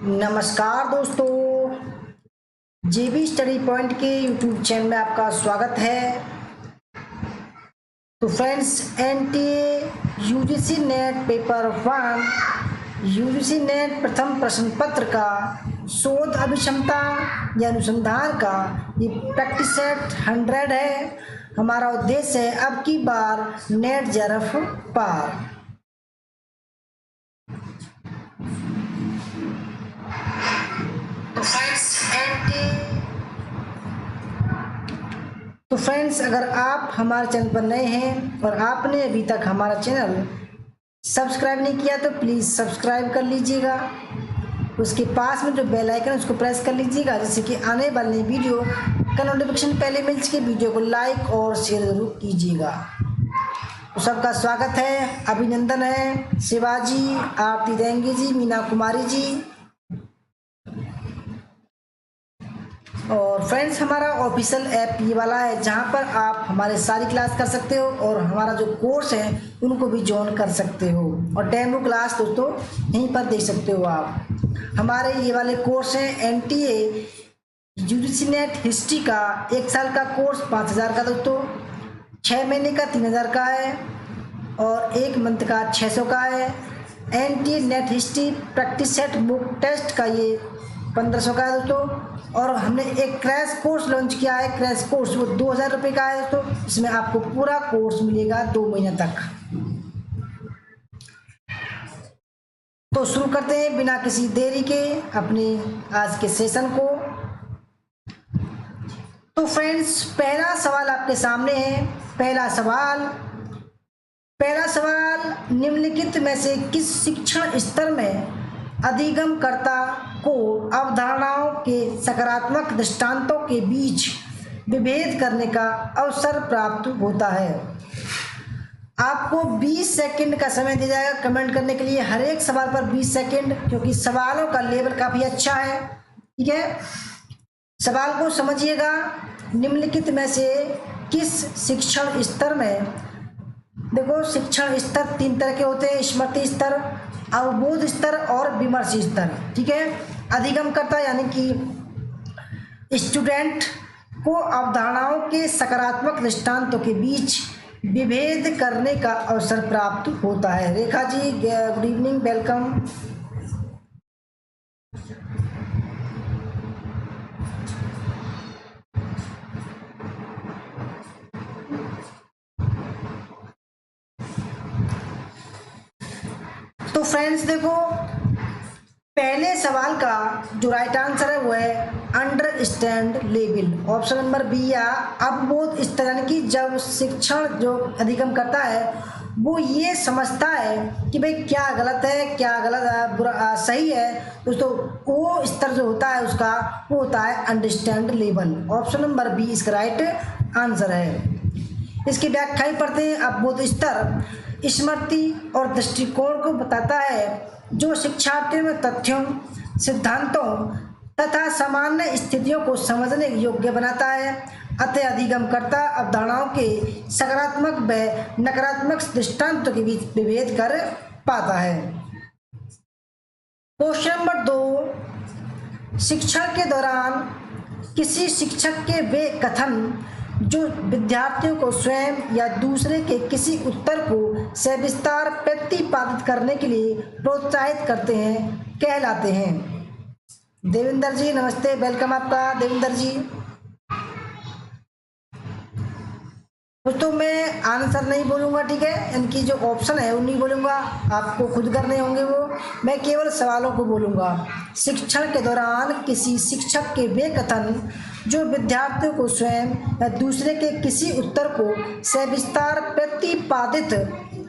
नमस्कार दोस्तों, जेबी study point के यूट्यूब चैनल में आपका स्वागत है। तो friends, NTA UGC net paper 1 UGC net प्रथम प्रश्न पत्र का शोध अभिक्षमता या अनुसंधान का ये प्रैक्टिस सेट 100 है। हमारा उद्देश्य है अब की बार नेट जेआरएफ पार। तो फ्रेंड्स, अगर आप हमारे चैनल पर नए हैं और आपने अभी तक हमारा चैनल सब्सक्राइब नहीं किया तो प्लीज़ सब्सक्राइब कर लीजिएगा। उसके पास में जो बेल आइकन है उसको प्रेस कर लीजिएगा, जिससे कि आने वाली वीडियो का नोटिफिकेशन पहले मिल सके। वीडियो को लाइक और शेयर जरूर कीजिएगा। तो सबका स्वागत है, अभिनंदन है। शिवाजी, आरती देंगे जी, मीना कुमारी जी। और फ्रेंड्स, हमारा ऑफिशियल ऐप ये वाला है जहाँ पर आप हमारे सारी क्लास कर सकते हो और हमारा जो कोर्स है उनको भी ज्वाइन कर सकते हो। और डेमो क्लास दोस्तों यहीं पर देख सकते हो आप। हमारे ये वाले कोर्स हैं एनटीए यूजीसी नेट हिस्ट्री का 1 साल का कोर्स 5000 का दोस्तों, 6 महीने का 3000 का है और 1 मंथ का 600 का है। NTA NET history practice set book test का ये 1500 का है दोस्तों। और हमने एक क्रैश कोर्स लॉन्च किया है। क्रैश कोर्स वो 2000 रुपये का है दोस्तों। इसमें आपको पूरा कोर्स मिलेगा 2 महीने तक। तो शुरू करते हैं बिना किसी देरी के अपने आज के सेशन को। तो फ्रेंड्स, पहला सवाल आपके सामने है। पहला सवाल निम्नलिखित में से किस शिक्षण स्तर में अधिगमकर्ता को अवधारणाओं के सकारात्मक दृष्टांतों के बीच विभेद करने का अवसर प्राप्त होता है। आपको 20 सेकंड का समय दिया जाएगा कमेंट करने के लिए। हर एक सवाल पर 20 सेकंड, क्योंकि सवालों का लेवल काफ़ी अच्छा है। ठीक है, सवाल को समझिएगा। निम्नलिखित में से किस शिक्षण स्तर में, देखो शिक्षण स्तर 3 तरह के होते हैं: स्मृति स्तर, अवबोध स्तर और विमर्श स्तर। ठीक है, अधिगमकर्ता यानी कि स्टूडेंट को अवधारणाओं के सकारात्मक दृष्टांतों के बीच विभेद करने का अवसर प्राप्त होता है। Rekha ji, good evening, welcome. तो फ्रेंड्स देखो, पहले सवाल का जो राइट आंसर है वो है understand level, option number B या अवबोध स्तर। यानी कि जब शिक्षण जो अधिगम करता है वो ये समझता है कि भाई क्या गलत है, क्या गलत बुरा सही है दोस्तों, वो स्तर जो होता है उसका वो होता है understand level. Option number B इसका राइट आंसर है। इसकी व्याख्या पढ़ते हैं। अवबोध स्तर स्मृति और दृष्टिकोण को बताता है जो शिक्षार्थियों में तथ्यों, सिद्धांतों तथा सामान्य स्थितियों को समझने योग्य बनाता है। अतः अधिगमकर्ता अवधारणाओं के सकारात्मक व नकारात्मक दृष्टांतों के बीच विभेद कर पाता है। क्वेश्चन नंबर 2, शिक्षण के दौरान किसी शिक्षक के वे कथन जो विद्यार्थियों को स्वयं या दूसरे के किसी उत्तर को सविस्तार प्रतिपादित करने के लिए प्रोत्साहित करते हैं कहलाते हैं। देवेंद्र जी नमस्ते, वेलकम आपका देवेंद्र जी। दोस्तों मैं आंसर नहीं बोलूँगा, ठीक है, इनकी जो ऑप्शन है वो नहीं बोलूँगा, आपको खुद करने होंगे वो। मैं केवल सवालों को बोलूँगा। शिक्षण के दौरान किसी शिक्षक के वे कथन जो विद्यार्थियों को स्वयं या दूसरे के किसी उत्तर को सविस्तार प्रतिपादित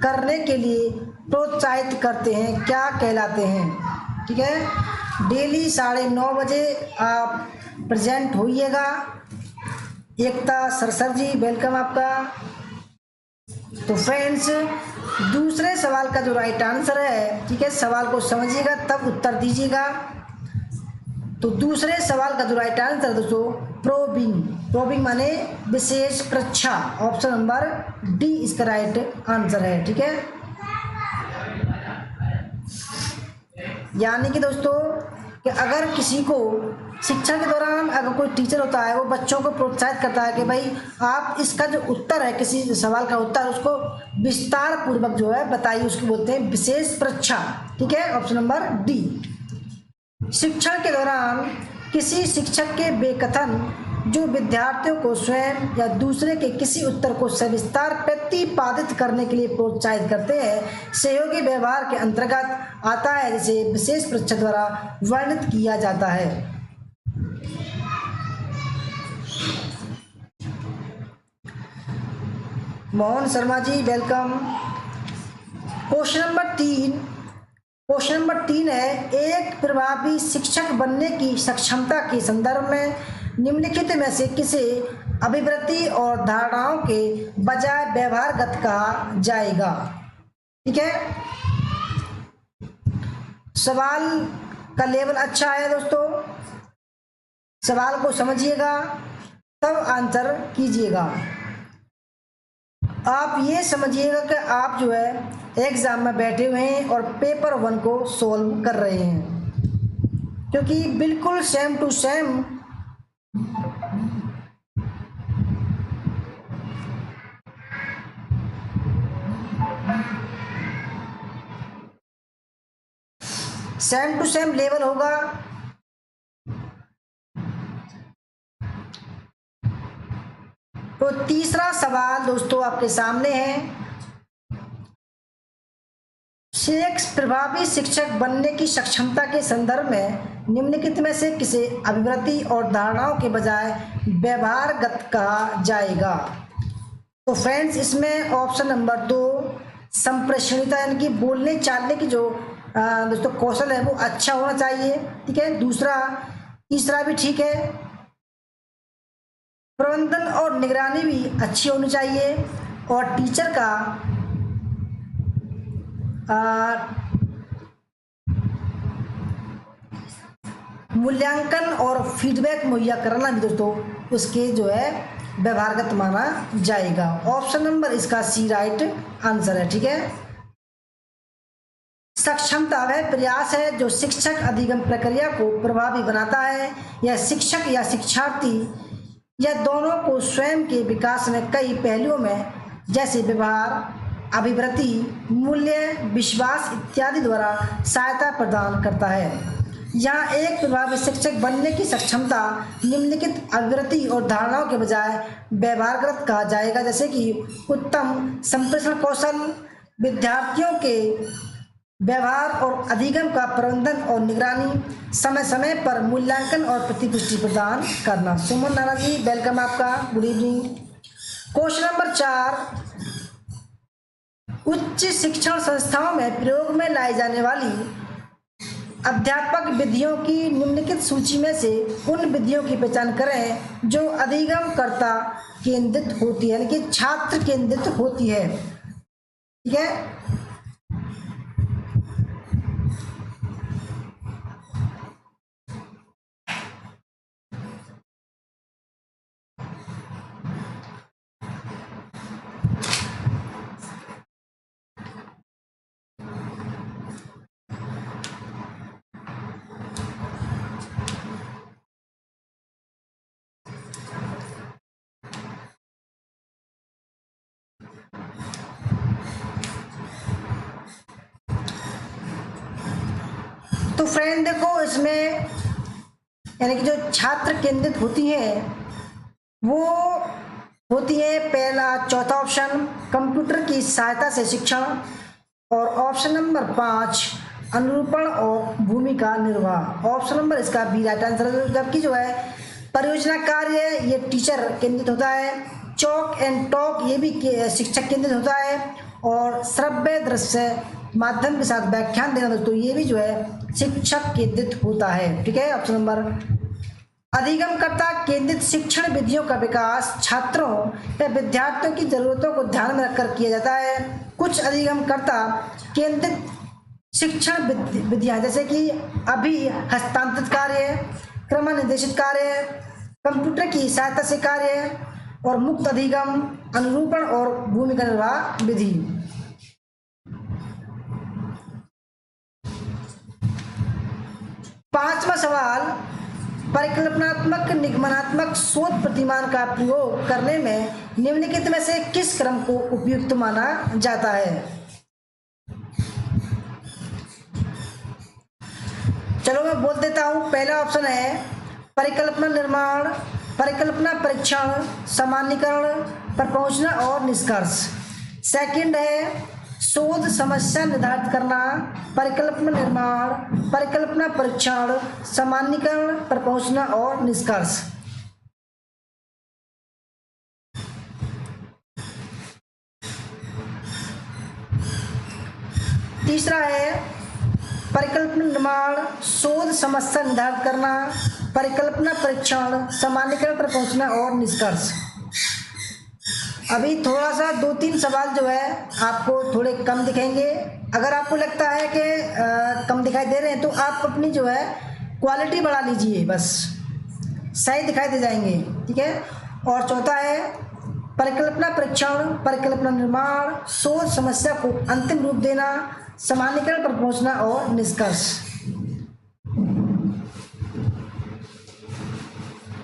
करने के लिए प्रोत्साहित करते हैं क्या कहलाते हैं। ठीक है, डेली 9:30 बजे आप प्रेजेंट होइएगा। एकता सरसर जी वेलकम आपका। तो फ्रेंड्स, दूसरे सवाल का जो राइट आंसर है, ठीक है, सवाल को समझिएगा तब उत्तर दीजिएगा। तो दूसरे सवाल का जो राइट आंसर दोस्तों प्रोबिंग माने विशेष परीक्षा। ऑप्शन नंबर डी इसका राइट आंसर है। ठीक है, यानी कि दोस्तों कि अगर किसी को शिक्षा के दौरान अगर कोई टीचर होता है वो बच्चों को प्रोत्साहित करता है कि भाई आप इसका जो उत्तर है किसी सवाल का उत्तर उसको विस्तार पूर्वक जो है बताइए, उसको बोलते हैं विशेष परीक्षा। ठीक है, ऑप्शन नंबर डी। शिक्षण के दौरान किसी शिक्षक के बेकथन जो विद्यार्थियों को स्वयं या दूसरे के किसी उत्तर को सविस्तार प्रतिपादित करने के लिए प्रोत्साहित करते हैं सहयोगी व्यवहार के अंतर्गत आता है, जिसे विशेष परीक्षा द्वारा वर्णित किया जाता है। Mohan Sharma ji welcome. Question number 3 है, एक प्रभावी शिक्षक बनने की सक्षमता के संदर्भ में निम्नलिखित में से किसे अभिवृत्ति और धारणाओं के बजाय व्यवहारगत कहा जाएगा। ठीक है, सवाल का लेवल अच्छा है दोस्तों, सवाल को समझिएगा तब आंसर कीजिएगा। आप ये समझिएगा कि आप जो है एग्जाम में बैठे हुए हैं और पेपर 1 को सॉल्व कर रहे हैं, क्योंकि बिल्कुल सेम टू सेम लेवल होगा। तो तीसरा सवाल दोस्तों आपके सामने है, एक प्रभावी शिक्षक बनने की सक्षमता के संदर्भ में निम्नलिखित में से किसे अभिवृत्ति और धारणाओं के बजाय व्यवहारगत कहा जाएगा। तो फ्रेंड्स इसमें ऑप्शन नंबर 2 संप्रेषणीयता यानी कि बोलने चालने की जो दोस्तों कौशल है वो अच्छा होना चाहिए। ठीक है, तीसरा भी ठीक है, प्रबंधन और निगरानी भी अच्छी होनी चाहिए, और टीचर का मूल्यांकन और फीडबैक मुहैया कराना भी दोस्तों उसके जो है व्यवहारगत माना जाएगा। ऑप्शन नंबर इसका सी राइट आंसर है। ठीक है, सक्षमता वह प्रयास है जो शिक्षक अधिगम प्रक्रिया को प्रभावी बनाता है। यह शिक्षक या शिक्षार्थी या दोनों को स्वयं के विकास में कई पहलुओं में जैसे व्यवहार, अभिवृत्ति, मूल्य, विश्वास इत्यादि द्वारा सहायता प्रदान करता है। यहाँ एक प्रभावी शिक्षक बनने की सक्षमता निम्नलिखित अभिवृत्ति और धारणाओं के बजाय व्यवहारगत कहा जाएगा, जैसे कि उत्तम संप्रेषण कौशल, विद्यार्थियों के व्यवहार और अधिगम का प्रबंधन और निगरानी, समय समय पर मूल्यांकन और प्रतिपुष्टि प्रदान करना। सुमन नाना जी वेलकम आपका, गुड इवनिंग। क्वेश्चन नंबर 4, उच्च शिक्षण संस्थाओं में प्रयोग में लाई जाने वाली अध्यापक विधियों की निम्नलिखित सूची में से उन विधियों की पहचान करें जो अधिगमकर्ता केंद्रित होती है, यानी कि छात्र केंद्रित होती है। ठीक है, तो फ्रेंड देखो इसमें यानी कि जो छात्र केंद्रित होती है वो होती है, पहला चौथा ऑप्शन कंप्यूटर की सहायता से शिक्षण, और ऑप्शन नंबर 5 अनुरूपण और भूमिका निर्वाह। ऑप्शन नंबर इसका बी राइट आंसर है। जबकि जो है परियोजना कार्य ये टीचर केंद्रित होता है, चॉक एंड टॉक ये भी शिक्षक केंद्रित होता है, और श्रव्य दृश्य माध्यम के साथ व्याख्यान देना दोस्तों ये भी जो है शिक्षक केंद्रित होता है। ठीक है, ऑप्शन नंबर। अधिगमकर्ता केंद्रित शिक्षण विधियों का विकास छात्रों या विद्यार्थियों की जरूरतों को ध्यान में रखकर किया जाता है। कुछ अधिगमकर्ता केंद्रित शिक्षण विधियां जैसे कि अभी हस्तांतरित कार्य, क्रमनिर्देशित कार्य, कंप्यूटर की सहायता से कार्य, और मुक्त अधिगम, अनुरूपण और भूमिका निर्वाह विधि। 5वां सवाल, परिकल्पनात्मक निगमनात्मक शोध प्रतिमान का प्रयोग करने में निम्नलिखित में से किस क्रम को उपयुक्त माना जाता है? चलो मैं बोल देता हूं। पहला ऑप्शन है परिकल्पना निर्माण, परिकल्पना परीक्षण, सामान्यीकरण पर पहुंचना और निष्कर्ष। सेकंड है शोध समस्या निर्धारित करना, परिकल्पना निर्माण, परिकल्पना परीक्षण, सामान्यीकरण पर पहुंचना और निष्कर्ष। तीसरा है परिकल्पना निर्माण, शोध समस्या निर्धारित करना, परिकल्पना परीक्षण, सामान्यीकरण पर पहुंचना और निष्कर्ष। अभी थोड़ा सा 2-3 सवाल जो है आपको थोड़े कम दिखेंगे। अगर आपको लगता है कि कम दिखाई दे रहे हैं तो आप अपनी जो है क्वालिटी बढ़ा लीजिए, बस सही दिखाई दे जाएंगे, ठीक है। और चौथा है परिकल्पना परीक्षण, परिकल्पना निर्माण, शोध समस्या को अंतिम रूप देना, सामान्यीकरण पर पहुंचना और निष्कर्ष।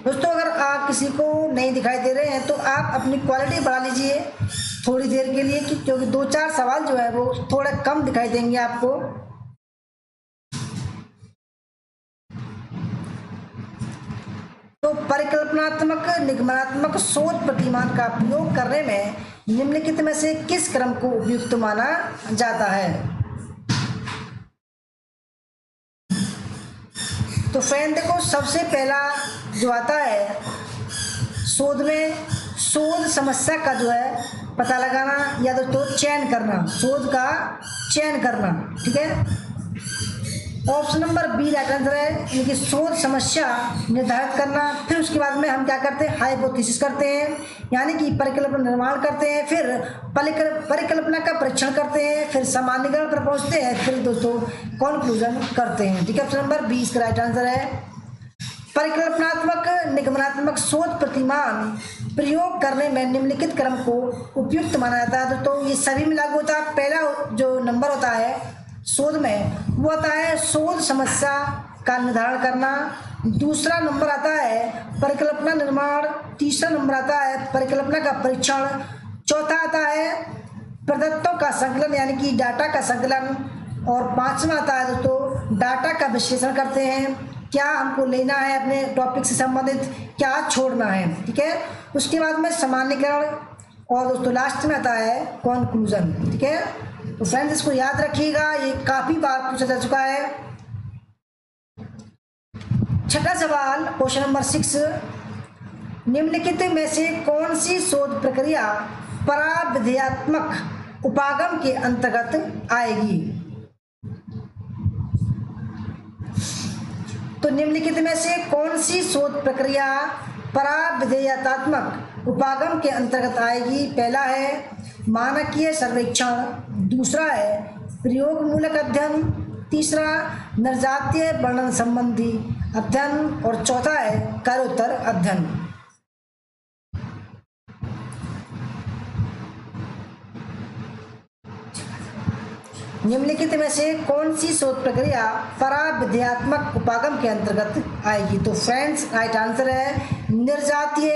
दोस्तों अगर आप किसी को नहीं दिखाई दे रहे हैं तो आप अपनी क्वालिटी बढ़ा लीजिए थोड़ी देर के लिए, क्योंकि 2-4 सवाल जो है वो थोड़ा कम दिखाई देंगे आपको। तो परिकल्पनात्मक निगमनात्मक शोध प्रतिमान का प्रयोग करने में निम्नलिखित में से किस क्रम को उपयुक्त माना जाता है? तो फ्रेंड देखो, सबसे पहला जो आता है शोध में, शोध समस्या का जो है पता लगाना या तो चयन करना, शोध का चयन करना, ठीक है। Option number B right answer है, इनकी शोध समस्या निर्धारित करना। फिर उसके बाद में हम क्या करते हैं, हाइपोथेसिस करते हैं, यानी कि परिकल्पना निर्माण करते हैं, फिर परिकल्पना का परीक्षण करते हैं, फिर सामान्यीकरण पर पहुंचते हैं, फिर दोस्तों कॉन्क्लूजन करते हैं, ठीक है। ऑप्शन नंबर बी इसका राइट आंसर है। परिकल्पनात्मक निगमनात्मक शोध प्रतिमान प्रयोग करने में निम्नलिखित क्रम को उपयुक्त माना जाता है। दोस्तों ये सभी में लागू होता है। पहला जो नंबर होता है शोध में वो आता है शोध समस्या का निर्धारण करना, दूसरा नंबर आता है परिकल्पना निर्माण, तीसरा नंबर आता है परिकल्पना का परीक्षण, चौथा आता है प्रदत्तों का संकलन यानी कि डाटा का संकलन, और पांचवा आता है दोस्तों डाटा का विश्लेषण करते हैं, क्या हमको लेना है अपने टॉपिक से संबंधित, क्या छोड़ना है, ठीक है। उसके बाद में सामान्यीकरण और दोस्तों लास्ट में आता है कॉन्क्लूजन, ठीक है। तो फ्रेंड्स इसको याद रखिएगा, ये काफी बार पूछा जा चुका है। छठा सवाल क्वेश्चन नंबर 6, निम्नलिखित में से कौन सी शोध प्रक्रिया पराविद्यात्मक उपागम के अंतर्गत आएगी? तो निम्नलिखित में से कौन सी शोध प्रक्रिया पराविद्यात्मक उपागम के अंतर्गत आएगी? पहला है मानकीय सर्वेक्षण, दूसरा है प्रयोग मूलक अध्ययन, तीसरा नरजातीय वर्णन संबंधी अध्ययन और चौथा है कार्योत्तर अध्ययन। निम्नलिखित में से कौन सी शोध प्रक्रिया पराविद्यात्मक उपागम के अंतर्गत आएगी? तो फ्रेंड्स राइट आंसर है निर्जातीय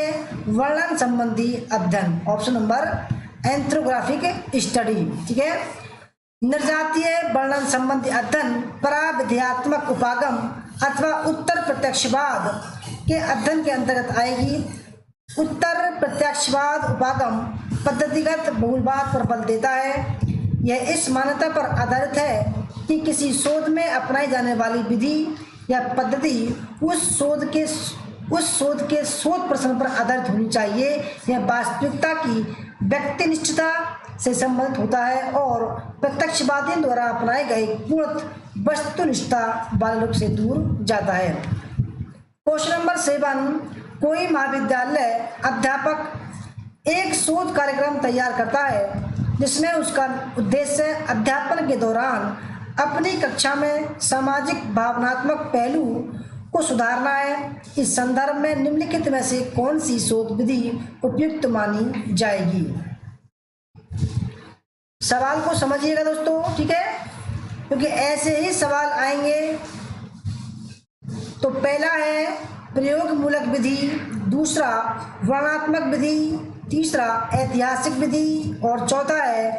वर्णन संबंधी अध्ययन, ऑप्शन नंबर एंथ्रोग्राफिक स्टडी, ठीक है। निर्जातीय वर्णन संबंधी अध्ययन पराविद्यात्मक उपागम अथवा उत्तर प्रत्यक्षवाद के अध्ययन के अंतर्गत आएगी। उत्तर प्रत्यक्षवाद उपागम पद्धतिगत बहुलवाद पर बल देता है। यह इस मान्यता पर आधारित है कि किसी शोध में अपनाई जाने वाली विधि या पद्धति उस शोध के शोध प्रश्न पर आधारित होनी चाहिए। यह वास्तविकता की व्यक्तिनिष्ठता से संबंधित होता है और प्रत्यक्षवादियों द्वारा अपनाए गए पूर्ण वस्तुनिष्ठता वाले लोग से दूर जाता है। क्वेश्चन नंबर 7, कोई महाविद्यालय अध्यापक एक शोध कार्यक्रम तैयार करता है जिसमें उसका उद्देश्य अध्यापन के दौरान अपनी कक्षा में सामाजिक भावनात्मक पहलू को सुधारना है। इस संदर्भ में निम्नलिखित में से कौन सी शोध विधि उपयुक्त मानी जाएगी? सवाल को समझिएगा दोस्तों, ठीक है, क्योंकि ऐसे ही सवाल आएंगे तो पहला है प्रयोग मूलक विधि, दूसरा वर्णनात्मक विधि, तीसरा ऐतिहासिक विधि और चौथा है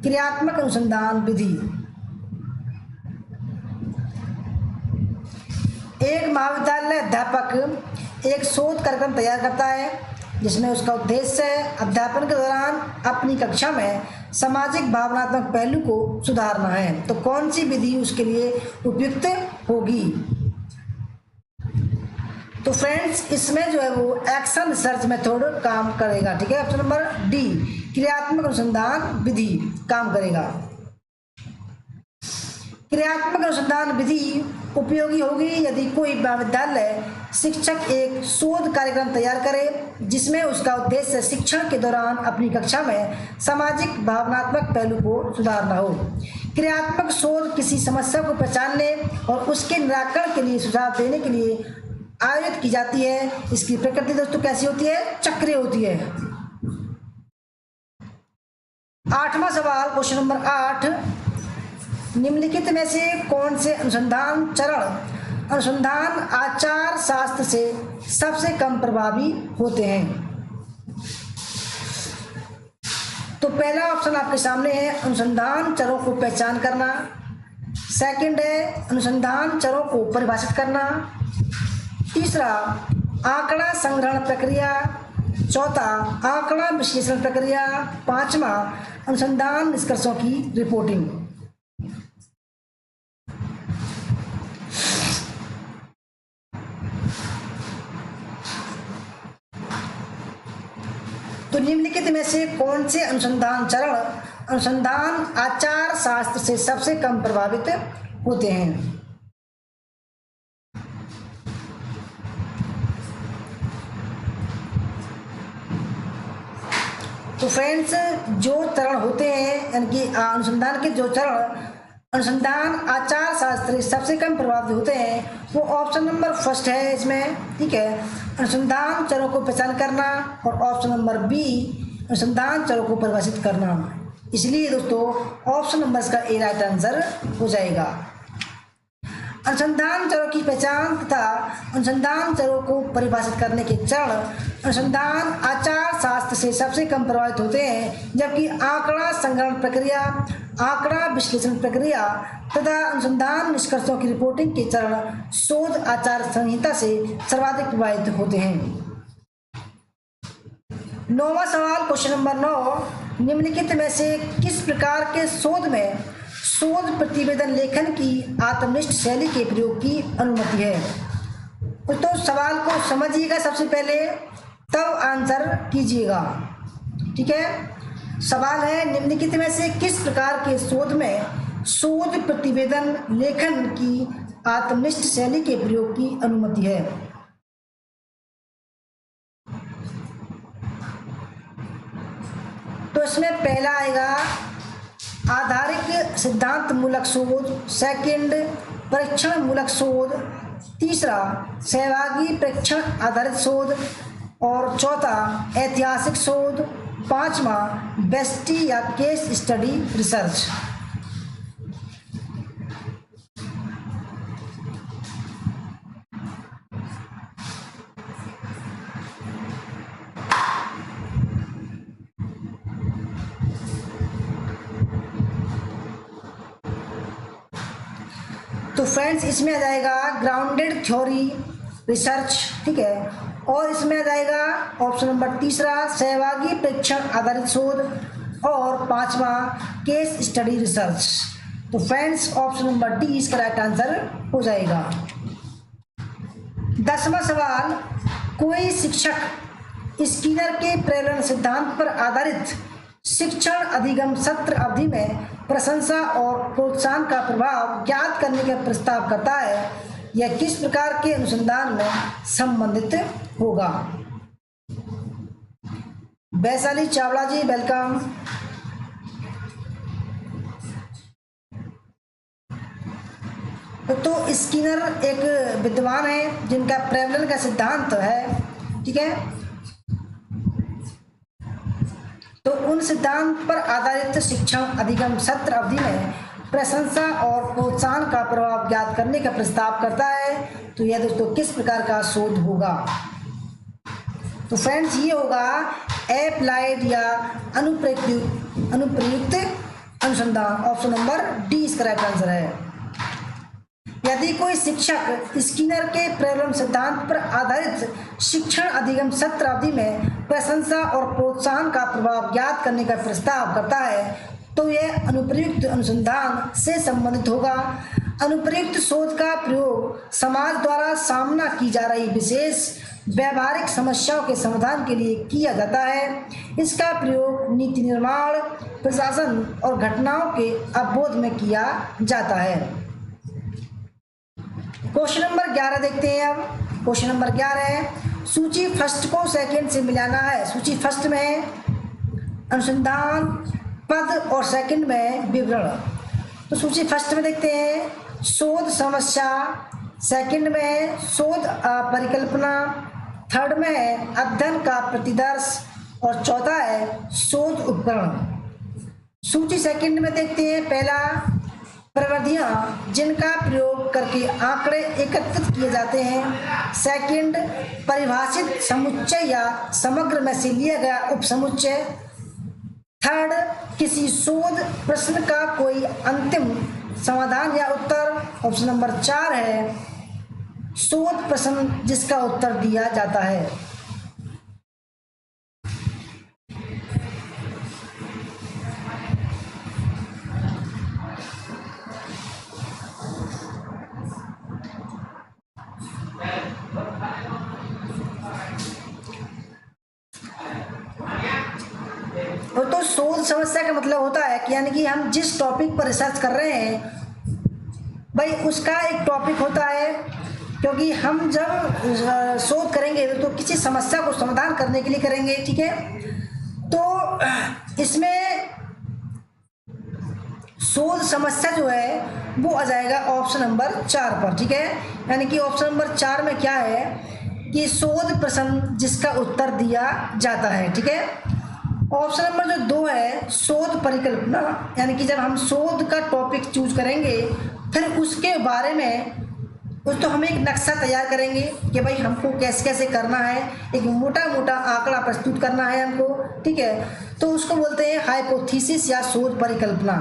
क्रियात्मक अनुसंधान विधि। एक महाविद्यालय अध्यापक एक शोध कार्यक्रम तैयार करता है जिसमें उसका उद्देश्य है अध्यापन के दौरान अपनी कक्षा में सामाजिक भावनात्मक पहलू को सुधारना है। तो कौन सी विधि उसके लिए उपयुक्त होगी? तो फ्रेंड्स इसमें जो है वो एक्शन रिसर्च मेथड काम करेगा। ठीक है, ऑप्शन नंबर डी क्रियात्मक अनुसंधान विधि काम करेगा। क्रियात्मक अनुसंधान विधि उपयोगी होगी यदि कोई महाविद्यालय शिक्षक एक शोध कार्यक्रम तैयार करे जिसमें उसका उद्देश्य शिक्षण के दौरान अपनी कक्षा में सामाजिक भावनात्मक पहलू को सुधारना हो। क्रियात्मक शोध किसी समस्या को पहचानने और उसके निराकरण के लिए सुझाव देने के लिए आयोजित की जाती है। इसकी प्रकृति दोस्तों कैसी होती है? चक्रीय होती है। 8वां सवाल, क्वेश्चन नंबर 8, निम्नलिखित में से कौन से अनुसंधान चरण अनुसंधान आचार शास्त्र से सबसे कम प्रभावी होते हैं? तो पहला ऑप्शन आपके सामने है अनुसंधान चरों को पहचान करना, सेकंड है अनुसंधान चरों को परिभाषित करना, तीसरा आंकड़ा संग्रहण प्रक्रिया, चौथा आंकड़ा विश्लेषण प्रक्रिया, पांचवा अनुसंधान निष्कर्षों की रिपोर्टिंग। तो निम्नलिखित में से कौन से अनुसंधान चरण अनुसंधान आचार शास्त्र से सबसे कम प्रभावित होते हैं? तो फ्रेंड्स जो चरण होते हैं यानी कि अनुसंधान के जो चरण अनुसंधान आचार शास्त्र सबसे कम प्रभावित होते हैं वो ऑप्शन नंबर फर्स्ट है इसमें। ठीक है, अनुसंधान चरों को पहचान करना और ऑप्शन नंबर बी अनुसंधान चरों को परिभाषित करना। इसलिए दोस्तों ऑप्शन नंबर इसका ए राइट आंसर हो जाएगा। अनुसंधान चरों की पहचान तथा अनुसंधान चरों को परिभाषित करने के चरण अनुसंधान आचार शास्त्र से सबसे कम प्रभावित होते हैं, जबकि आंकड़ा संग्रहण प्रक्रिया, आंकड़ा विश्लेषण प्रक्रिया तथा अनुसंधान निष्कर्षों की रिपोर्टिंग के चरण शोध आचार संहिता से सर्वाधिक प्रभावित होते हैं। 9वां सवाल, क्वेश्चन नंबर 9, निम्नलिखित में से किस प्रकार के शोध में शोध प्रतिवेदन लेखन की आत्मनिष्ठ शैली के प्रयोग की अनुमति है? तो सवाल को समझिएगा सबसे पहले, तब आंसर कीजिएगा। ठीक है, सवाल है निम्नलिखित में से किस प्रकार के शोध में शोध प्रतिवेदन लेखन की आत्मनिष्ठ शैली के प्रयोग की अनुमति है? तो इसमें पहला आएगा आधारिक सिद्धांत मूलक शोध, सेकंड परीक्षण मूलक शोध, तीसरा सहभागी परीक्षण आधारित शोध और चौथा ऐतिहासिक शोध, पांचवा बेस्टी या केस स्टडी रिसर्च। तो फ्रेंड्स इसमें आ जाएगा ग्राउंडेड थ्योरी रिसर्च। ठीक है, और इसमें आ जाएगा ऑप्शन नंबर तीसरा सहभागी परीक्षण आधारित शोध और पांचवा केस स्टडी रिसर्च। तो फ्रेंड्स ऑप्शन नंबर डी इसका राइट आंसर हो जाएगा। 10वां सवाल, कोई शिक्षक स्किनर के प्रेरण सिद्धांत पर आधारित शिक्षण अधिगम सत्र अवधि में प्रशंसा और प्रोत्साहन का प्रभाव ज्ञात करने का प्रस्ताव करता है, यह किस प्रकार के अनुसंधान में संबंधित होगा? वैशाली चावला जी वेलकम। तो स्किनर एक विद्वान है जिनका प्रेवलन का सिद्धांत है। ठीक है, तो उन सिद्धांत पर आधारित शिक्षण अधिगम सत्र अवधि में प्रशंसा और प्रोत्साहन का प्रभाव ज्ञात करने का प्रस्ताव करता है। तो यह दोस्तों किस प्रकार का शोध होगा? तो फ्रेंड्स ये होगा एप्लाइड या अनुप्रयुक्त अनुसंधान। ऑप्शन नंबर डी इसका राइट आंसर है। यदि कोई शिक्षक स्किनर के प्रबलम सिद्धांत पर आधारित शिक्षण अधिगम सत्र अवधि में प्रशंसा और प्रोत्साहन का प्रभाव ज्ञात करने का प्रस्ताव करता है तो यह अनुप्रयुक्त अनुसंधान से संबंधित होगा। अनुप्रयुक्त शोध का प्रयोग समाज द्वारा सामना की जा रही विशेष व्यावहारिक समस्याओं के समाधान के लिए किया जाता है। इसका प्रयोग नीति निर्माण, प्रशासन और घटनाओं के अवबोध में किया जाता है। क्वेश्चन नंबर 11 देखते हैं। अब क्वेश्चन नंबर 11 है, सूची फर्स्ट को सेकंड से मिलाना है। सूची फर्स्ट में अनुसंधान पद और सेकंड में विवरण। तो सूची फर्स्ट में देखते हैं शोध समस्या, सेकंड में शोध परिकल्पना, थर्ड में है अध्ययन का प्रतिदर्श और चौथा है शोध उपकरण। सूची सेकंड में देखते हैं पहला प्रविधियां जिनका प्रयोग करके आंकड़े एकत्रित किए जाते हैं, सेकंड परिभाषित समुच्चय या समग्र में से लिया गया उपसमुच्चय, थर्ड किसी शोध प्रश्न का कोई अंतिम समाधान या उत्तर, ऑप्शन नंबर 4 है शोध प्रश्न जिसका उत्तर दिया जाता है। तो शोध समस्या का मतलब होता है कि यानी कि हम जिस टॉपिक पर रिसर्च कर रहे हैं भाई उसका एक टॉपिक होता है, क्योंकि हम जब शोध करेंगे तो किसी समस्या को समाधान करने के लिए करेंगे, ठीक है। तो इसमें शोध समस्या जो है वो आ जाएगा ऑप्शन नंबर 4 पर, ठीक है। यानी कि ऑप्शन नंबर 4 में क्या है कि शोध प्रश्न जिसका उत्तर दिया जाता है, ठीक है। ऑप्शन नंबर जो 2 है शोध परिकल्पना, यानी कि जब हम शोध का टॉपिक चूज करेंगे फिर उसके बारे में तो हमें एक नक्शा तैयार करेंगे कि भाई हमको कैसे कैसे करना है, एक मोटा मोटा आंकड़ा प्रस्तुत करना है हमको, ठीक है। तो उसको बोलते हैं हाइपोथेसिस या शोध परिकल्पना।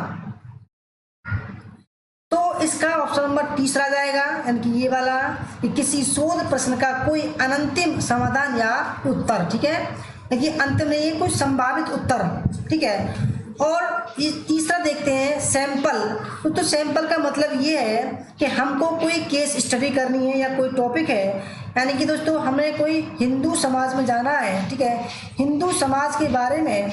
तो इसका ऑप्शन नंबर तीसरा आ जाएगा, यानी कि ये वाला कि किसी शोध प्रश्न का कोई अनंतिम समाधान या उत्तर, ठीक है। देखिए अंतिम नहीं है, कुछ संभावित उत्तर, ठीक है। और ये तीसरा देखते हैं सैंपल। तो सैंपल का मतलब ये है कि हमको कोई केस स्टडी करनी है या कोई टॉपिक है, यानी कि दोस्तों हमें कोई हिंदू समाज में जाना है, ठीक है। हिंदू समाज के बारे में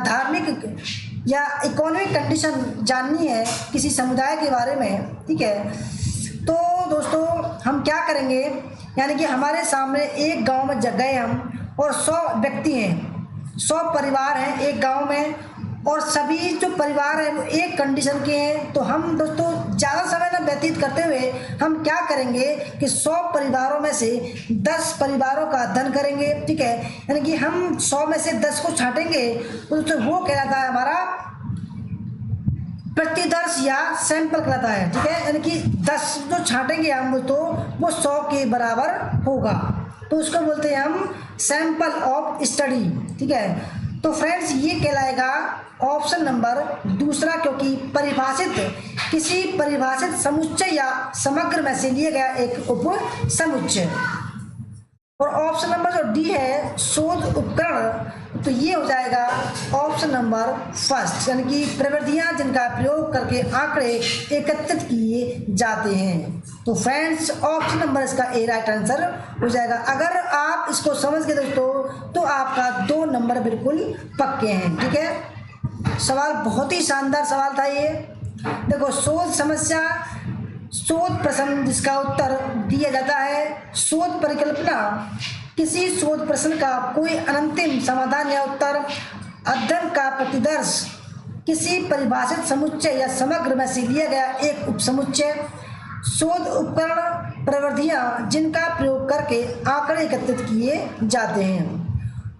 धार्मिक या इकोनॉमिक कंडीशन जाननी है किसी समुदाय के बारे में, ठीक है। तो दोस्तों हम क्या करेंगे, यानी कि हमारे सामने एक गांव में गए हम और 100 व्यक्ति हैं, 100 परिवार हैं एक गांव में, और सभी जो परिवार हैं वो एक कंडीशन के हैं। तो हम दोस्तों ज़्यादा समय न व्यतीत करते हुए हम क्या करेंगे कि 100 परिवारों में से 10 परिवारों का अध्ययन करेंगे, ठीक है। यानी कि हम 100 में से 10 को छांटेंगे तो दोस्तों वो कहलाता है हमारा प्रतिदर्श या सैंपल कहलाता है, ठीक है। यानी कि 10 जो छांटेंगे हम तो वो 100 के बराबर होगा, तो उसको बोलते हैं हम सैंपल ऑफ स्टडी, ठीक है। तो फ्रेंड्स ये कहलाएगा ऑप्शन नंबर दूसरा, क्योंकि किसी परिभाषित समुच्चय या समग्र में से लिया गया एक उप समुच्चय। और ऑप्शन नंबर जो डी है शोध उपकरण, तो ये हो जाएगा ऑप्शन नंबर फर्स्ट, यानी कि प्रविधियां जिनका प्रयोग करके आंकड़े एकत्रित किए जाते हैं। तो फ्रेंड्स ऑप्शन नंबर इसका ए राइट आंसर हो जाएगा। अगर आप इसको समझ गए दोस्तों तो आपका 2 नंबर बिल्कुल पक्के हैं, ठीक है। सवाल बहुत ही शानदार सवाल था ये। देखो शोध समस्या, शोध प्रश्न जिसका उत्तर दिया जाता है, शोध परिकल्पना किसी शोध प्रश्न का कोई अनंतिम समाधान या उत्तर, अध्ययन का प्रतिदर्श किसी परिभाषित समुच्चय या समग्र में से लिया गया एक उपसमुच्चय, शोध उपकरण प्रविधियां जिनका प्रयोग करके आंकड़े एकत्रित किए जाते हैं।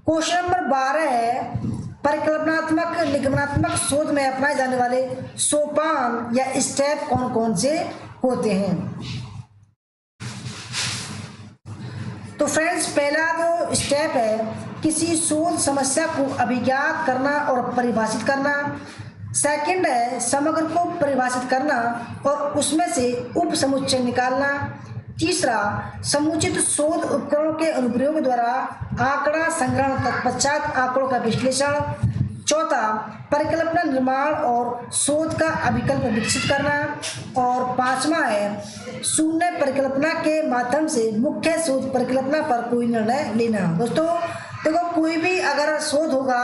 क्वेश्चन नंबर 12 है परिकल्पनात्मक निगमनात्मक शोध में अपनाए जाने वाले सोपान या स्टेप कौन कौन से होते हैं? तो फ्रेंड्स, पहला जो स्टेप है, किसी शोध समस्या को अभिज्ञात करना और परिभाषित करना। सेकंड है समग्र को परिभाषित करना और उसमें से उप समुच्चय निकालना। तीसरा, समुचित शोध उपकरणों के अनुप्रयोग द्वारा आंकड़ा संग्रहण तत्पश्चात आंकड़ों का विश्लेषण। चौथा, परिकल्पना निर्माण और शोध का अभिकल्प विकसित करना। और पांचवा है शून्य परिकल्पना के माध्यम से मुख्य शोध परिकल्पना पर कोई निर्णय लेना। दोस्तों देखो, कोई भी अगर शोध होगा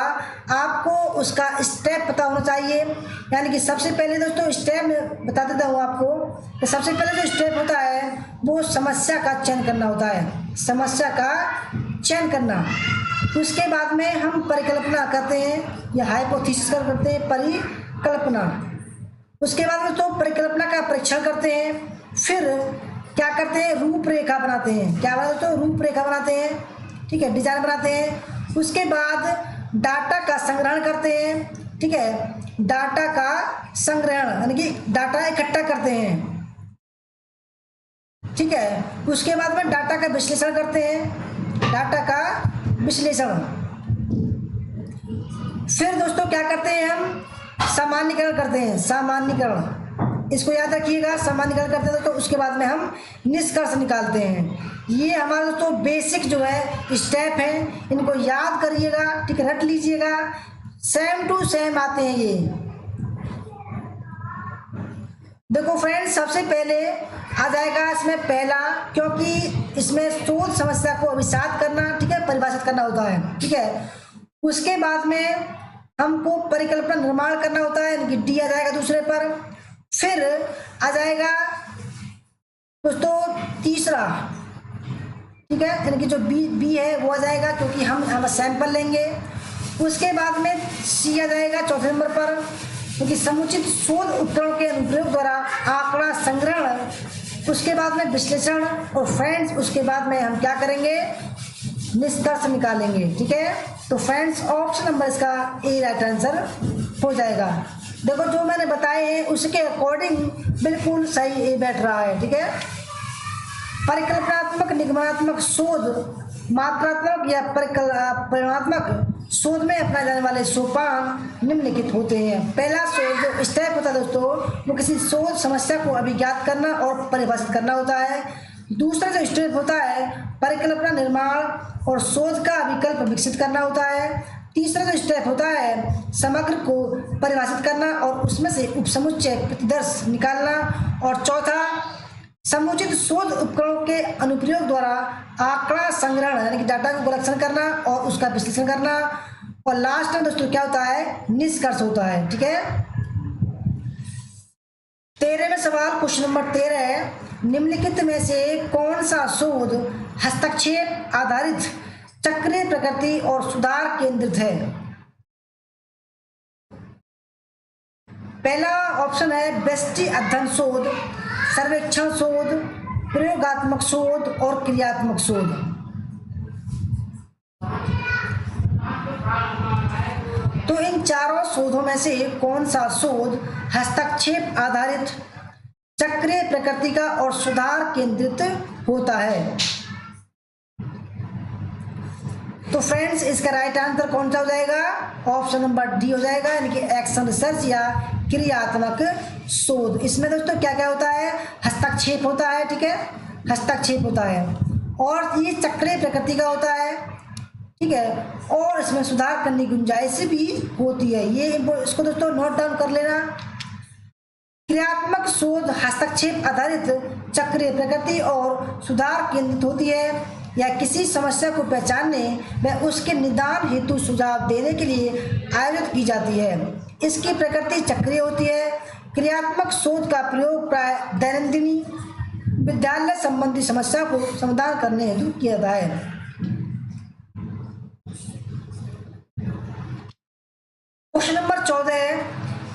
आपको उसका स्टेप पता होना चाहिए। यानी कि सबसे पहले दोस्तों स्टेप में बता देता हूँ आपको कि सबसे पहले जो स्टेप होता है वो समस्या का चयन करना होता है, समस्या का चयन करना। उसके बाद में हम परिकल्पना करते हैं या हाइपोथेसिस करते हैं, परिकल्पना। उसके बाद में तो परिकल्पना का परीक्षण करते हैं, फिर क्या करते हैं, रूपरेखा बनाते हैं। क्या बनाते हैं? तो रूपरेखा बनाते हैं, ठीक है, डिजाइन बनाते हैं। उसके बाद डाटा का संग्रहण करते हैं, ठीक है, डाटा का संग्रहण यानी कि डाटा इकट्ठा करते हैं, ठीक है। उसके बाद में डाटा का विश्लेषण करते हैं, डाटा का विश्लेषण। फिर दोस्तों क्या करते हैं, हम सामान्यीकरण करते हैं, सामान्यीकरण, इसको याद रखिएगा, सामान्यीकरण करते हैं तो उसके बाद में हम निष्कर्ष निकालते हैं। ये हमारा दोस्तों बेसिक जो है स्टेप है, इनको याद करिएगा, ठीक है, रट लीजिएगा, सेम टू सेम आते हैं ये। देखो फ्रेंड्स, सबसे पहले आ जाएगा इसमें पहला, क्योंकि इसमें शोध समस्या को अभिसात करना, ठीक है, परिभाषित करना होता है, ठीक है। उसके बाद में हमको परिकल्पना निर्माण करना होता है, यानी कि डी आ जाएगा दूसरे पर। फिर आ जाएगा दोस्तों तीसरा, ठीक है, यानी कि जो बी है वो आ जाएगा क्योंकि हम सैंपल लेंगे। उसके बाद में सी आ जाएगा चौथे नंबर पर, क्योंकि समुचित शोध उपकरणों के अनुप्रयोग द्वारा आंकड़ा संग्रहण। उसके बाद में विश्लेषण, और फ्रेंड्स उसके बाद में हम क्या करेंगे, निष्कर्ष निकालेंगे, ठीक है। तो फ्रेंड्स ऑप्शन नंबर इसका ए राइट आंसर हो जाएगा। देखो जो मैंने बताए हैं उसके अकॉर्डिंग बिल्कुल सही ए बैठ रहा है, ठीक है। परिकल्पनात्मक निगमनात्मक शोध मात्रात्मक या परिमाणात्मक शोध में अपनाए जाने वाले सोपान निम्नलिखित होते हैं। पहला शोध जो स्टेप होता है दोस्तों, वो किसी शोध समस्या को अभिज्ञात करना और परिभाषित करना होता है। दूसरा जो स्टेप होता है परिकल्पना निर्माण और शोध का विकल्प विकसित करना होता है। तीसरा जो स्टेप होता है समग्र को परिभाषित करना और उसमें से उपसमुच्चय प्रतिदर्श निकालना। और चौथा समुचित शोध उपकरणों के अनुप्रयोग द्वारा आंकड़ा संग्रहण यानी कि डाटा को कलेक्शन करना और उसका विश्लेषण करना। और लास्ट में दोस्तों क्या होता है, निष्कर्ष होता है, ठीक है। 13वें सवाल क्वेश्चन नंबर 13 है, निम्नलिखित में से कौन सा शोध हस्तक्षेप आधारित चक्रीय प्रकृति और सुधार केंद्रित है? पहला ऑप्शन है व्यष्टि अध्ययन शोध, सर्वेक्षण शोध, प्रयोगात्मक शोध और क्रियात्मक शोध। तो इन चारों शोधों में से कौन सा शोध हस्तक्षेप आधारित चक्रीय प्रकृति का और सुधार केंद्रित होता है? तो फ्रेंड्स इसका राइट आंसर कौन सा हो जाएगा, ऑप्शन नंबर डी हो जाएगा, यानी कि एक्शन रिसर्च या क्रियात्मक शोध। इसमें दोस्तों क्या क्या होता है, हस्तक्षेप होता है, ठीक है, हस्तक्षेप होता है और ये चक्रीय प्रकृति का होता है, ठीक है, और इसमें सुधार करने की गुंजाइश भी होती है। ये इसको दोस्तों नोट डाउन कर लेना। क्रियात्मक शोध हस्तक्षेप आधारित चक्रीय प्रकृति और सुधार केंद्रित होती है या किसी समस्या को पहचानने व उसके निदान हेतु सुझाव देने के लिए आयोजित की जाती है। इसकी प्रकृति चक्रीय होती है। क्रियात्मक शोध का प्रयोग प्राय दैनंदिन विद्यालय संबंधी समस्या को समाधान करने हेतु किया जाता है। क्वेश्चन नंबर 14 है,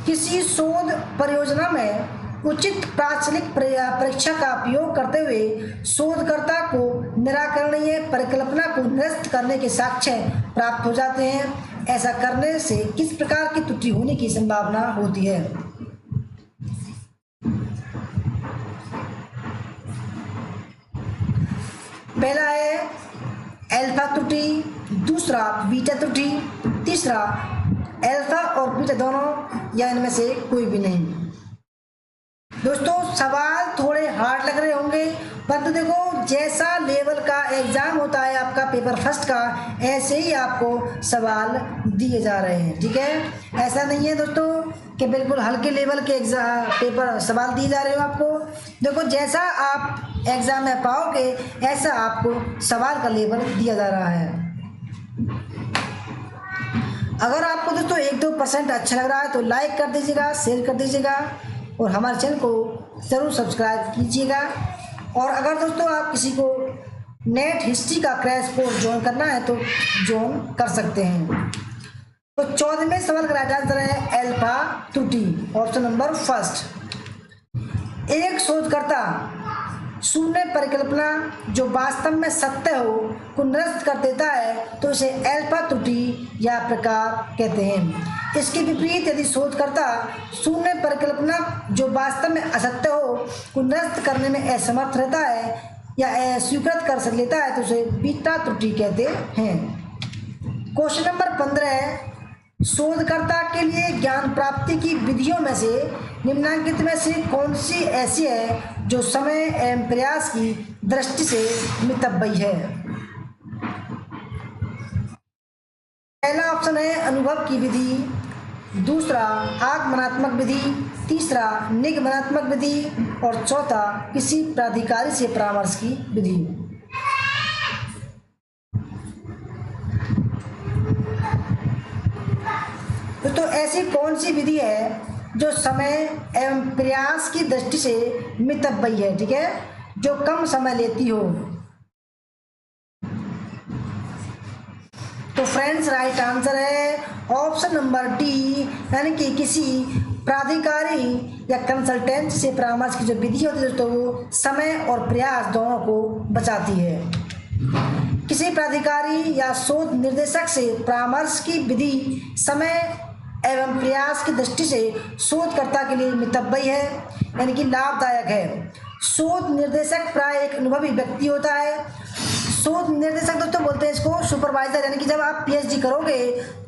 किसी शोध परियोजना में उचित प्राचलिक परीक्षा का उपयोग करते हुए शोधकर्ता को निराकरणीय परिकल्पना को निरस्त करने के साक्ष्य प्राप्त हो जाते हैं। ऐसा करने से किस प्रकार की त्रुटि होने की संभावना होती है? पहला है अल्फा त्रुटि, दूसरा बीटा त्रुटि, तीसरा अल्फा और बीटा दोनों या इनमें से कोई भी नहीं। दोस्तों सवाल थोड़े हार्ड लग रहे होंगे, परंतु देखो जैसा लेवल का एग्जाम होता है आपका पेपर फर्स्ट का, ऐसे ही आपको सवाल दिए जा रहे हैं। ठीक है, ऐसा नहीं है दोस्तों कि बिल्कुल हल्के लेवल के एग्जाम पेपर सवाल दिए जा रहे हो आपको। देखो जैसा आप एग्जाम में पाओगे ऐसा आपको सवाल का लेवल दिया जा रहा है। अगर आपको दोस्तों 1-2% अच्छा लग रहा है तो लाइक कर दीजिएगा, शेयर कर दीजिएगा और हमारे चैनल को ज़रूर सब्सक्राइब कीजिएगा। और अगर दोस्तों आप किसी को नेट हिस्ट्री का क्रैश कोर्स ज्वाइन करना है तो ज्वाइन कर सकते हैं। तो 14वें सवाल का राइट आंसर है अल्फा त्रुटि, ऑप्शन नंबर फर्स्ट। एक शोधकर्ता शून्य परिकल्पना जो वास्तव में सत्य हो को निरस्त कर देता है तो इसे अल्फा त्रुटि या प्रकार कहते हैं। इसके विपरीत यदि शोधकर्ता शून्य परिकल्पना जो वास्तव में असत्य हो को निरस्त करने में असमर्थ रहता है या अस्वीकृत कर लेता है तो उसे बीटा त्रुटि कहते हैं। क्वेश्चन नंबर 15 है, शोधकर्ता के लिए ज्ञान प्राप्ति की विधियों में से निम्नलिखित में से कौन सी ऐसी है जो समय एवं प्रयास की दृष्टि से मितव्ययी है? पहला ऑप्शन है अनुभव की विधि, दूसरा आगमनात्मक विधि, तीसरा निगमनात्मक विधि और चौथा किसी प्राधिकारी से परामर्श की विधि। तो ऐसी कौन सी विधि है जो समय एवं प्रयास की दृष्टि से मितव्ययी है? ठीक है, जो कम समय लेती हो। तो फ्रेंड्स राइट आंसर है ऑप्शन नंबर डी, यानी कि किसी प्राधिकारी या कंसल्टेंट से परामर्श की जो विधि होती है दोस्तों वो समय और प्रयास दोनों को बचाती है। किसी प्राधिकारी या शोध निर्देशक से परामर्श की विधि समय एवं प्रयास की दृष्टि से शोधकर्ता के लिए मितव्ययी है, यानी कि लाभदायक है। शोध निर्देशक प्राय एक अनुभवी व्यक्ति होता है। शोध निर्देशक दोस्तों बोलते हैं इसको सुपरवाइजर, यानी कि जब आप पीएचडी करोगे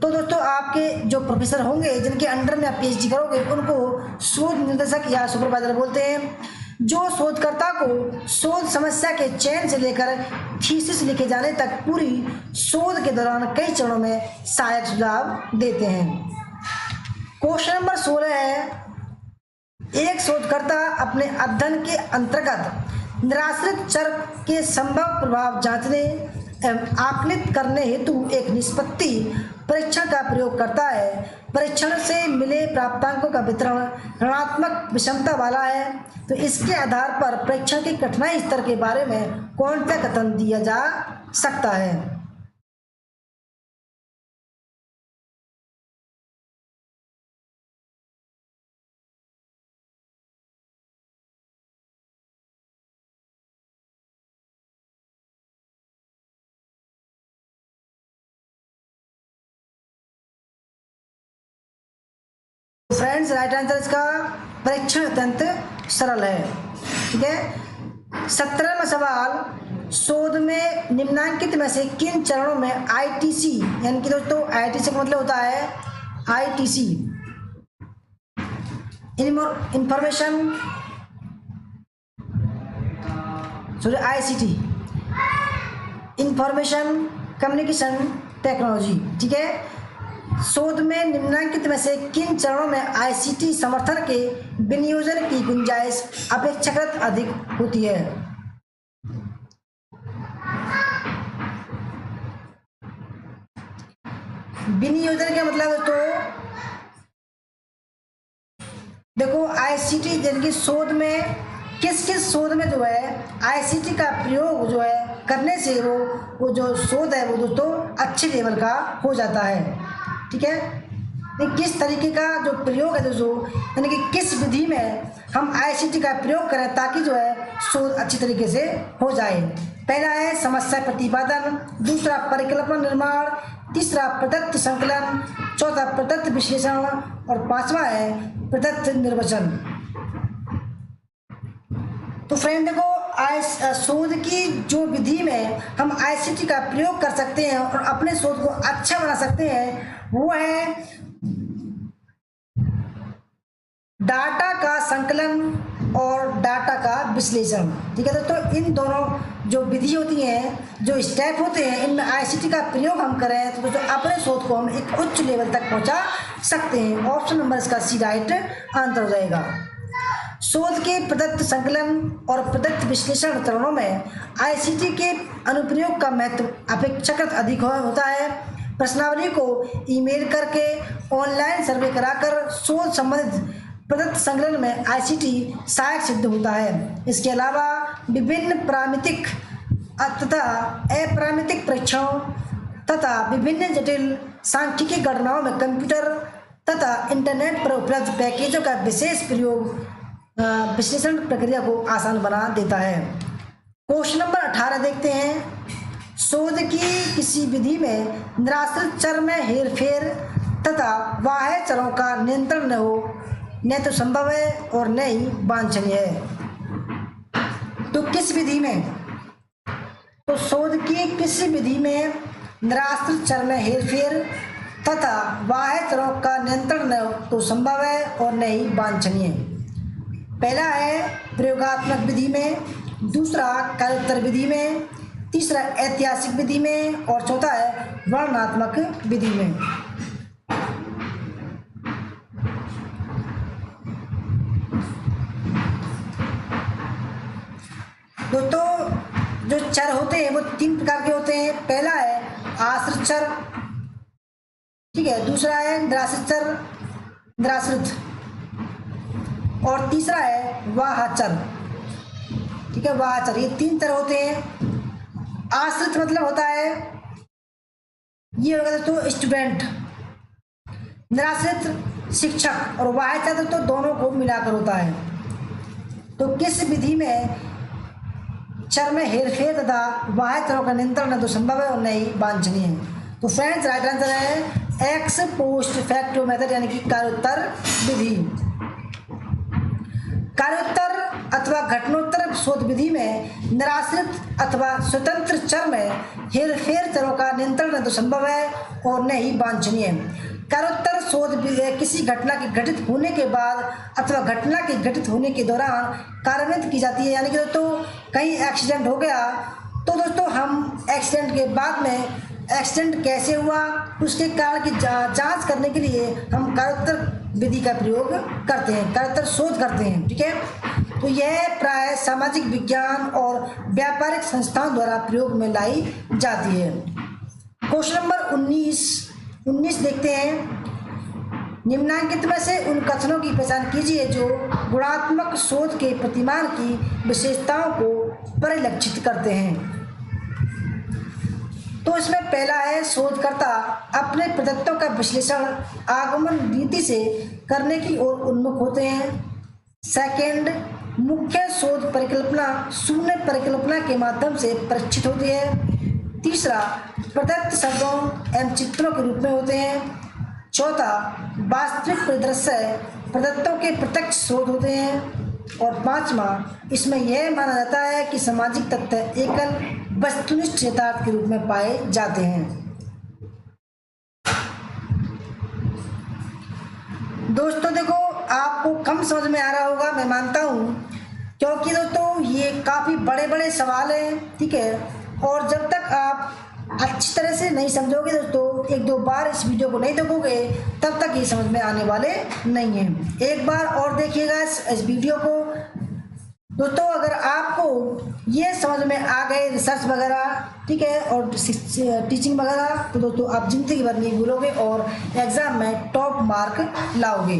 तो दोस्तों आपके जो प्रोफेसर होंगे जिनके अंडर में आप पीएचडी करोगे उनको शोध निर्देशक या सुपरवाइजर बोलते हैं, जो शोधकर्ता को शोध समस्या के चयन से लेकर थीसिस लिखे जाने तक पूरी शोध के दौरान कई चरणों में सहायक सुझाव देते हैं। क्वेश्चन नंबर 16 है, एक शोधकर्ता अपने अध्ययन के अंतर्गत निराश्रित चर के संभव प्रभाव जांचने एवं आकलित करने हेतु एक निष्पत्ति परीक्षण का प्रयोग करता है। परीक्षण से मिले प्राप्तांकों का वितरण ऋणात्मक विषमता वाला है, तो इसके आधार पर परीक्षण की कठिनाई स्तर के बारे में कौन सा कथन दिया जा सकता है? फ्रेंड्स राइट आंसर इसका परीक्षण अत्यंत सरल है। ठीक है, 17वां सवाल, शोध में निम्नलिखित में से किन चरणों में आईटीसी, यानी कि दोस्तों आईटीसी का मतलब होता है ITC information sorry ICT information communication technology. ठीक है, शोध में निम्नलिखित में से किन चरणों में आईसीटी समर्थन के विनियोजन की गुंजाइश अपेक्षाकृत अधिक होती है? विनियोजन का मतलब दोस्तों देखो आईसीटी यानी कि शोध में किस किस शोध में जो है आईसीटी का प्रयोग जो है करने से वो जो शोध है वो दोस्तों अच्छे लेवल का हो जाता है। ठीक है, किस तरीके का जो प्रयोग है दोस्तों, यानी कि किस विधि में हम आईसीटी का प्रयोग करें ताकि जो है शोध अच्छी तरीके से हो जाए। पहला है समस्या प्रतिपादन, दूसरा परिकल्पना निर्माण, तीसरा प्रदत्त संकलन, चौथा प्रदत्त विश्लेषण और पांचवा है प्रदत्त निर्वचन। तो फ्रेंड देखो, शोध की जो विधि में हम आईसीटी का प्रयोग कर सकते हैं और अपने शोध को अच्छा बना सकते हैं वो है डाटा का संकलन और डाटा का विश्लेषण। ठीक है दोस्तों, इन दोनों जो विधि होती हैं, जो स्टेप होते हैं, इनमें आईसीटी का प्रयोग हम करें तो दोस्तों अपने शोध को हम एक उच्च लेवल तक पहुंचा सकते हैं। ऑप्शन नंबर इसका सी राइट आंसर हो जाएगा। शोध के प्रदत्त संकलन और प्रदत्त विश्लेषण चरणों में आईसीटी के अनुप्रयोग का महत्व अपेक्षाकृत अधिक होता है। प्रश्नावली को ईमेल करके, ऑनलाइन सर्वे कराकर शोध संबंधित प्रदत्त संकलन में आईसीटी सहायक सिद्ध होता है। इसके अलावा विभिन्न प्रामितिक तथा अप्रामितिक परीक्षणों तथा विभिन्न जटिल सांख्यिकी गणनाओं में कंप्यूटर तथा इंटरनेट पर उपलब्ध पैकेजों का विशेष प्रयोग विश्लेषण प्रक्रिया को आसान बना देता है। क्वेश्चन नंबर 18 देखते हैं। शोध की किसी विधि में निराश्रित चर में हेरफेर तथा बाह्य चरों का नियंत्रण न हो, न तो संभव है और न ही वांछनीय है। तो किस विधि में? तो शोध की किसी विधि में निराश्रित चर में हेरफेर तथा बाह्य चरों का नियंत्रण न तो संभव है और न ही वांछनीय है। पहला है प्रयोगात्मक विधि में, दूसरा कार्योत्तर विधि में, तीसरा ऐतिहासिक विधि में और चौथा है वर्णनात्मक विधि में। दोस्तों जो चर होते हैं वो 3 प्रकार के होते हैं। पहला है आश्रित चर, ठीक है, दूसरा है निराश्रित चर, निराश्रित, और तीसरा है वाहचर। ठीक है, वाहचर, ये 3 चर होते हैं। आश्रित मतलब होता है ये होगा दोस्तों स्टूडेंट, निराश्रित शिक्षक, और वाहचर तो दोनों को मिलाकर होता है। तो किस विधि में चर में हेरफेर तथा वाहचरों का नियंत्रण न तो संभव है और न ही वांछनीय है। तो फ्रेंड्स राइट आंसर है एक्स पोस्ट फैक्टो मेथड, यानी कि कार्योत्तर विधि। कार्योत्तर अथवा घटनोत्तर शोध विधि में निराश्रित अथवा स्वतंत्र चर में हेरफेर चरों का नियंत्रण तो संभव है और न ही वांछनीय है। कार्योत्तर शोध किसी घटना के घटित होने के बाद अथवा घटना के घटित होने के दौरान कार्यान्वित की जाती है। यानी कि दोस्तों कहीं एक्सीडेंट हो गया तो दोस्तों हम एक्सीडेंट के बाद में एक्सीडेंट कैसे हुआ उसके कारण की जांच करने के लिए हम कार्योत्तर विधि का प्रयोग करते हैं, कार्योत्तर शोध करते हैं। ठीक है, तो यह प्राय सामाजिक विज्ञान और व्यापारिक संस्थाओं द्वारा प्रयोग में लाई जाती है। क्वेश्चन नंबर 19 देखते हैं। निम्नांकित में से उन कथनों की पहचान कीजिए जो गुणात्मक शोध के प्रतिमान की विशेषताओं को परिलक्षित करते हैं। तो इसमें पहला है शोधकर्ता अपने प्रदत्तों का विश्लेषण आगमन रीति से करने की ओर उन्मुख होते हैं। सेकंड, मुख्य शोध परिकल्पना शून्य परिकल्पना के माध्यम से परीक्षित होती है। तीसरा, प्रदत्त शब्दों एवं चित्रों के रूप में होते हैं। चौथा, वास्तविक परिदृश्य प्रदत्तों के प्रत्यक्ष शोध होते हैं। और पांचवा, इसमें यह माना जाता है कि सामाजिक तथ्य एकल वस्तुनिष्ठ यथार्थ के रूप में पाए जाते हैं। दोस्तों देखो, आपको कम समझ में आ रहा होगा मैं मानता हूँ, क्योंकि दोस्तों ये काफ़ी बड़े बड़े सवाल हैं। ठीक है, और जब तक आप अच्छी तरह से नहीं समझोगे दोस्तों, 1-2 बार इस वीडियो को नहीं देखोगे तब तक ये समझ में आने वाले नहीं हैं। एक बार और देखिएगा इस वीडियो को। दोस्तों अगर आपको ये समझ में आ गए रिसर्च वगैरह, ठीक है, और टीचिंग वगैरह, तो दोस्तों आप जिंदगी भर नहीं भूलोगे और एग्जाम में टॉप मार्क लाओगे।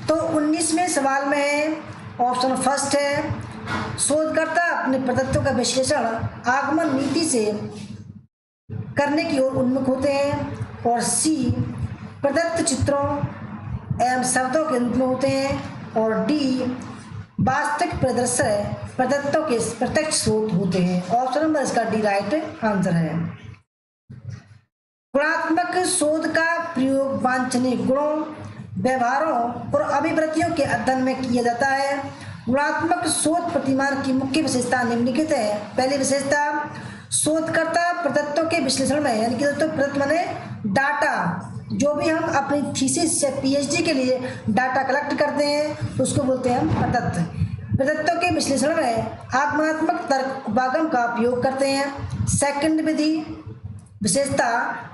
तो 19वें सवाल में ऑप्शन फर्स्ट है, शोधकर्ता अपने प्रदत्तों का विश्लेषण आगमन नीति से करने की ओर उन्मुख होते हैं, और सी प्रदत्त चित्रों एवं शब्दों के रूप में होते हैं, और डी वास्तविक प्रदर्शन प्रदत्तों के प्रत्यक्ष स्रोत होते हैं। ऑप्शन नंबर इसका डी राइट आंसर है। गुणात्मक शोध का प्रयोग वांछनीय गुणों, व्यवहारों और अभिवृत्तियों के अध्ययन में किया जाता है। गुणात्मक शोध प्रतिमान की मुख्य विशेषता निम्नलिखित है। पहली विशेषता, शोधकर्ता प्रदत्तों के विश्लेषण में, यानी कि दोस्तों प्रदत्त माने डाटा, जो भी हम अपनी थीसिस या पीएचडी के लिए डाटा कलेक्ट करते हैं तो उसको बोलते हैं हम प्रदत्त। प्रदत्तों के विश्लेषण में आगमनात्मक तर्क उपागम का उपयोग करते हैं। सेकंड विधि विशेषता,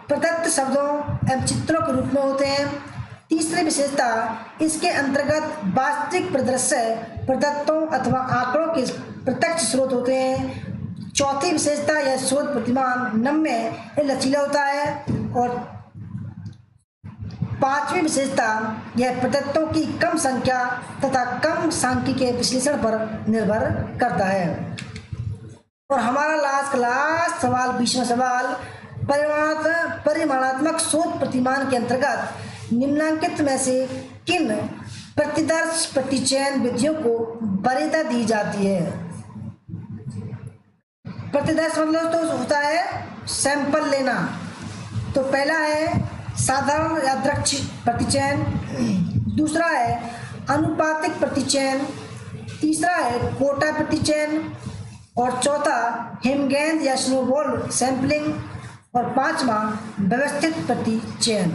प्रदत्त शब्दों एवं चित्रों के रूप में होते हैं। तीसरी विशेषता, इसके अंतर्गत वास्तविक प्रदर्शन प्रदत्तों अथवा आंकड़ों के प्रत्यक्ष स्रोत होते हैं। चौथी विशेषता, यह शोध प्रतिमान नम्य लचीला होता है। और पांचवी विशेषता, यह प्रदत्तों की कम संख्या तथा कम सांख्यिकीय विश्लेषण पर निर्भर करता है। और हमारा लास्ट सवाल, 20वां सवाल, परिमाणात्मक शोध प्रतिमान के अंतर्गत निम्नांकित में से किन प्रतिदर्श प्रतिचयन विधियों को वरीयता दी जाती है? प्रतिदर्श मतलब तो होता है सैंपल लेना। तो पहला है साधारण यादृच्छी प्रतिचयन, दूसरा है अनुपातिक प्रतिचयन, तीसरा है कोटा प्रतिचयन, और चौथा हिमगेंद या स्नोबॉल सैंपलिंग, और पांचवा व्यवस्थित प्रतिचयन।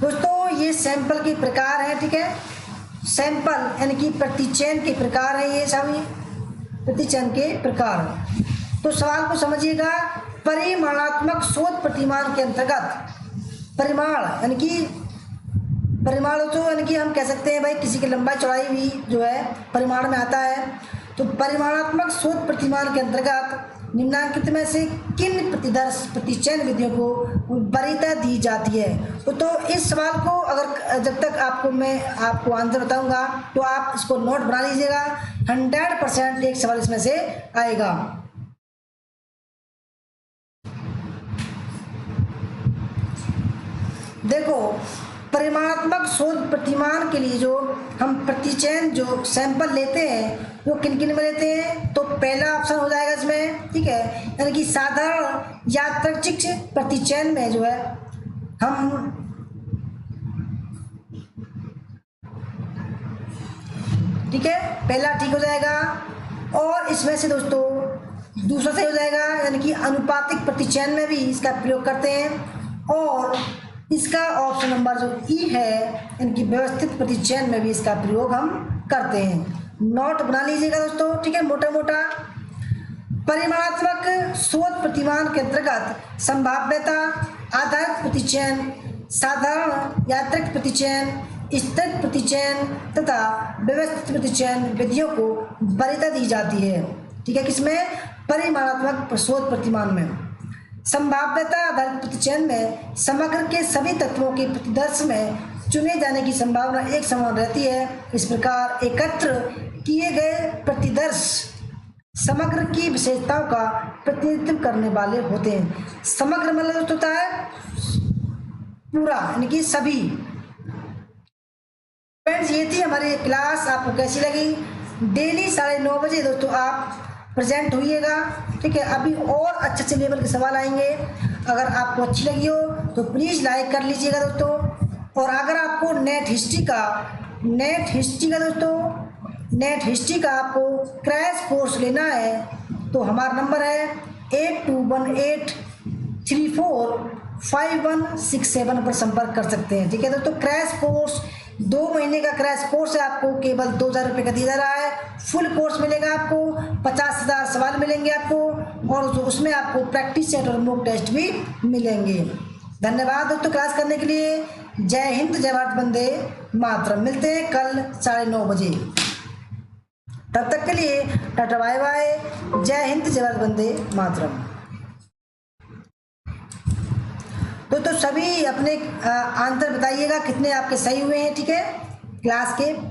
दोस्तों ये सैंपल के प्रकार हैं, ठीक है। सैंपल यानी कि प्रतिचयन के प्रकार है, ये सभी प्रतिचयन के प्रकार। तो सवाल को समझिएगा। परिमाणात्मक शोध प्रतिमान के अंतर्गत परिमाण यानी कि हम कह सकते हैं भाई किसी की लंबाई चौड़ाई भी जो है परिमाण में आता है। तो परिमाणात्मक शोध प्रतिमान के अंतर्गत निम्नांकित में से किन प्रतिदर्श प्रतिचयन विधियों को वरीयता दी जाती है? तो इस सवाल को अगर जब तक मैं आपको आंसर बताऊंगा तो आप इसको नोट बना लीजिएगा। 100% एक सवाल इसमें से आएगा। देखो, परिमाणात्मक शोध प्रतिमान के लिए जो हम प्रतिचयन जो सैंपल लेते हैं वो किन किन में लेते हैं? तो पहला ऑप्शन हो जाएगा इसमें, ठीक है, यानी कि साधारण यादृच्छिक प्रतिचयन में जो है हम ठीक है, पहला ठीक हो जाएगा। और इसमें से दोस्तों दूसरा सही हो जाएगा, यानी कि अनुपातिक प्रतिचयन में भी इसका प्रयोग करते हैं। और इसका ऑप्शन नंबर जो ई है, यानी कि व्यवस्थित प्रतिचयन में भी इसका प्रयोग हम करते हैं। नोट बना लीजिएगा दोस्तों, ठीक है, मोटा मोटा। परिमाणात्मक शोध प्रतिमान के अंतर्गत संभाव्यता आधारित प्रतिचयन, साधारण यादृच्छिक प्रतिचयन, स्थिर प्रतिचयन तथा व्यवस्थित प्रतिचयन विधियों को वरीयता दी जाती है, ठीक है। किसमें? परिमाणात्मक शोध प्रतिमान में। संभाव्यता आधारित प्रतिचयन में समग्र के सभी तत्वों के प्रतिदर्श में चुने जाने की संभावना एक समान रहती है। इस प्रकार एकत्र किए गए प्रतिदर्श समग्र की विशेषताओं का प्रतिनिधित्व करने वाले होते हैं। समग्र मतलब होता है पूरा, यानी कि सभी। फ्रेंड्स, ये थी हमारी क्लास। आपको कैसी लगी? डेली 9:30 बजे दोस्तों आप प्रेजेंट होइएगा, ठीक है। अभी और अच्छे लेवल के सवाल आएंगे। अगर आपको अच्छी लगी हो तो प्लीज़ लाइक कर लीजिएगा दोस्तों। और अगर आपको नेट हिस्ट्री का आपको क्रैश कोर्स लेना है तो हमारा नंबर है 8218345167 पर संपर्क कर सकते हैं, ठीक है दोस्तों। क्रैश कोर्स 2 महीने का क्रैश कोर्स है, आपको केवल 2000 रुपये का दिया जा रहा है। फुल कोर्स मिलेगा आपको, 50,000 सवाल मिलेंगे आपको, और उसमें आपको प्रैक्टिस सेट और मॉक टेस्ट भी मिलेंगे। धन्यवाद दोस्तों क्लास करने के लिए। जय हिंद, जय भारत, वंदे मातरम। मिलते हैं कल 9:30 बजे। तब तक के लिए टाटा बाय बाय। जय हिंद, जय भारत, वंदे मातरम। तो सभी अपने आंसर बताइएगा कितने आपके सही हुए हैं, ठीक है, क्लास के।